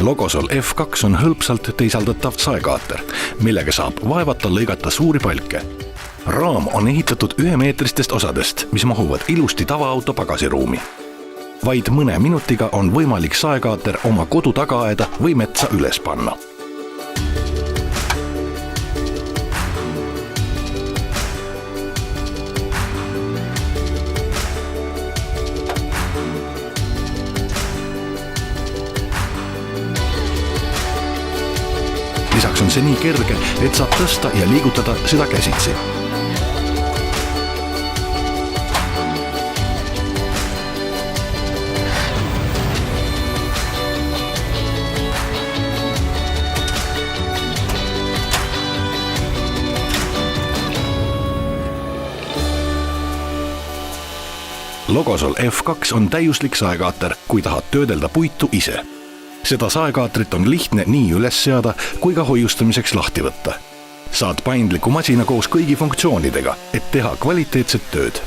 Logosol F2 on hõlpsalt teisaldatav saekaater, millega saab vaevata lõigata suuri palke. Raam on ehitatud 1-meetristest osadest, mis mahuvad ilusti tavaauto pagasiruumi. Vaid mõne minutiga on võimalik saekaater oma kodu tagaaeda või metsa üles panna. Lisaks on see nii kerge, et saab tõsta ja liigutada seda käsitsi. Logosol F2 on täiuslik saekaater, kui tahad töödelda puitu ise. Seda saekaatrit on lihtne nii üles seada kui ka hoiustamiseks lahti võtta. Saad paindliku masina koos kõigi funktsioonidega, et teha kvaliteetset tööd.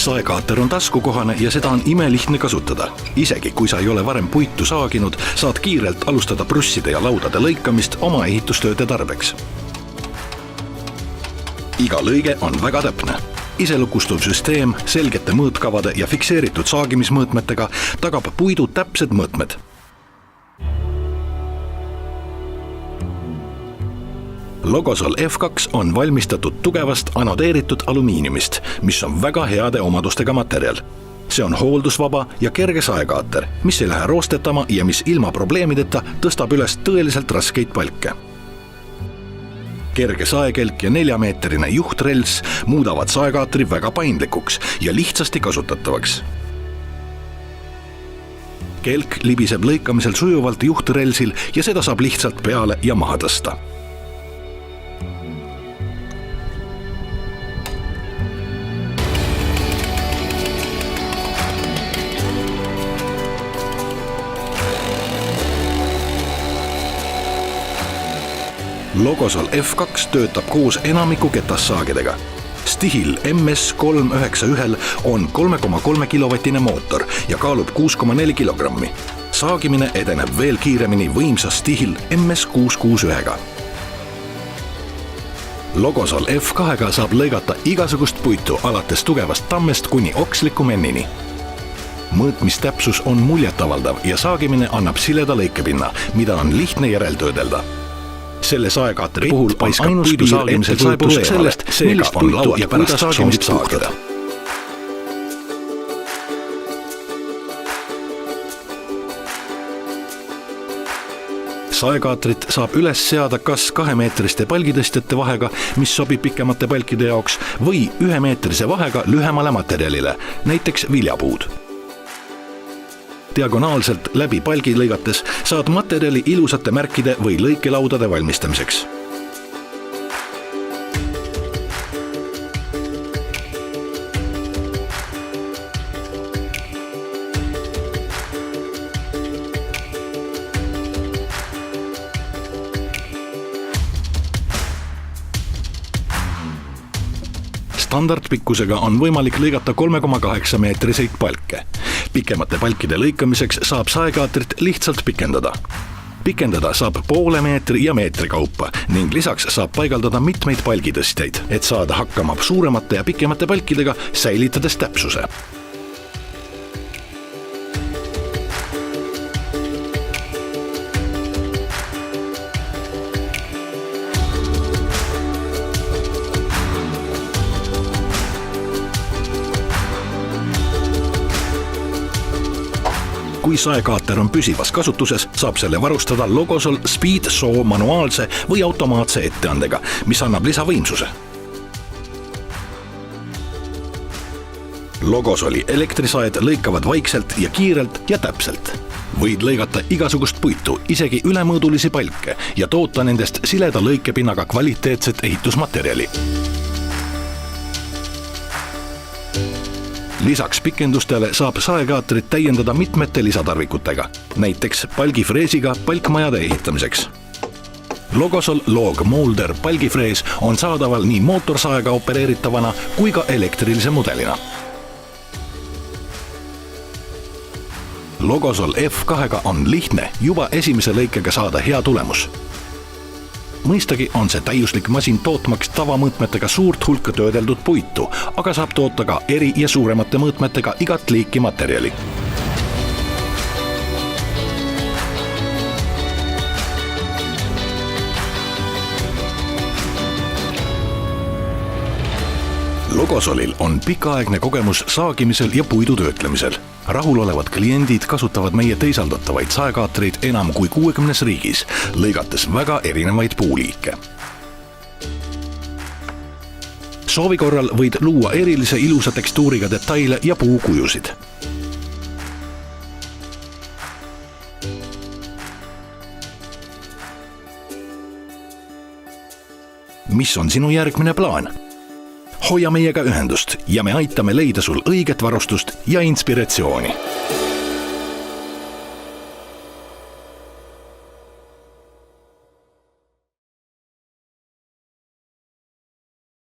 Saekaater on taskukohane ja seda on imelihtne kasutada. Isegi kui sa ei ole varem puitu saaginud, saad kiirelt alustada prusside ja laudade lõikamist oma ehitustööde tarbeks. Iga lõige on väga täpne. Iselukustuv süsteem selgete mõõtkavade ja fikseeritud saagimismõõtmetega tagab puidu täpsed mõõtmed. Logosol F2 on valmistatud tugevast anodeeritud alumiiniumist, mis on väga heade omadustega materjal. See on hooldusvaba ja kerge saekaater, mis ei lähe roostetama ja mis ilma probleemideta tõstab üles tõeliselt raskeid palke. Kerge saekelk ja 4-meetrine juhtrels muudavad saekaatri väga paindlikuks ja lihtsasti kasutatavaks. Kelk libiseb lõikamisel sujuvalt juhtrelsil ja seda saab lihtsalt peale ja maha tõsta. Logosol F2 töötab koos enamiku ketassaagedega. Stihil MS391 on 3,3 kilovatine mootor ja kaalub 6,4 kilogrammi. Saagimine edeneb veel kiiremini võimsa Stihil MS661-ga. Logosol F2-ga saab lõigata igasugust puitu alates tugevast tammest kuni oksliku mennini. Mõõtmistäpsus on muljetavaldav ja saagimine annab sileda lõikepinna, mida on lihtne järeltöödelda. Selle saekaatri puhul paiskab puidu saagimisel saepust sellest, millist puitu ja pärast saagimist saagida. Saekaatrit saab üles seada kas 2-meetriste palgitõstjate vahega, mis sobib pikemate palkide jaoks, või 1-meetrise vahega lühemale materjalile, näiteks viljapuud. Diagonaalselt läbi palgi lõigates saad materjali ilusate märkide või lõikelaudade valmistamiseks. Standardpikkusega on võimalik lõigata 3,8 meetriseid palke. Pikemate palkide lõikamiseks saab saekaatrit lihtsalt pikendada. Pikendada saab poole meetri ja meetri kaupa ning lisaks saab paigaldada mitmeid palgitõstjaid, et saada hakkama suuremate ja pikemate palkidega, säilitades täpsuse. Kui saekaater on püsivas kasutuses, saab selle varustada Logosol Speed Saw manuaalse või automaatse etteandega, mis annab lisavõimsuse. Logosoli elektrisaed lõikavad vaikselt ja kiirelt ja täpselt. Võid lõigata igasugust puitu, isegi ülemõõdulisi palke ja toota nendest sileda lõikepinnaga kvaliteetset ehitusmaterjali. Lisaks pikendustele saab saekaatrit täiendada mitmete lisatarvikutega, näiteks palgifreesiga palkmajade ehitamiseks. Logosol Log Molder palgifrees on saadaval nii mootorsaega opereeritavana kui ka elektrilise mudelina. Logosol F2 on lihtne juba esimese lõikega saada hea tulemus. Mõistagi on see täiuslik masin tootmaks tavamõõtmetega suurt hulka töödeldud puitu, aga saab toota ka eri- ja suuremate mõõtmetega igat liiki materjali. Logosolil on pikaaegne kogemus saagimisel ja puidu töötlemisel. Rahulolevad kliendid kasutavad meie teisaldatavaid saekaatreid enam kui 60 riigis, lõigates väga erinevaid puuliike. Soovi korral võid luua erilise ilusa tekstuuriga detaile ja puukujusid. Mis on sinu järgmine plaan? Hoia meiega ühendust ja me aitame leida sul õiget varustust ja inspiratsiooni.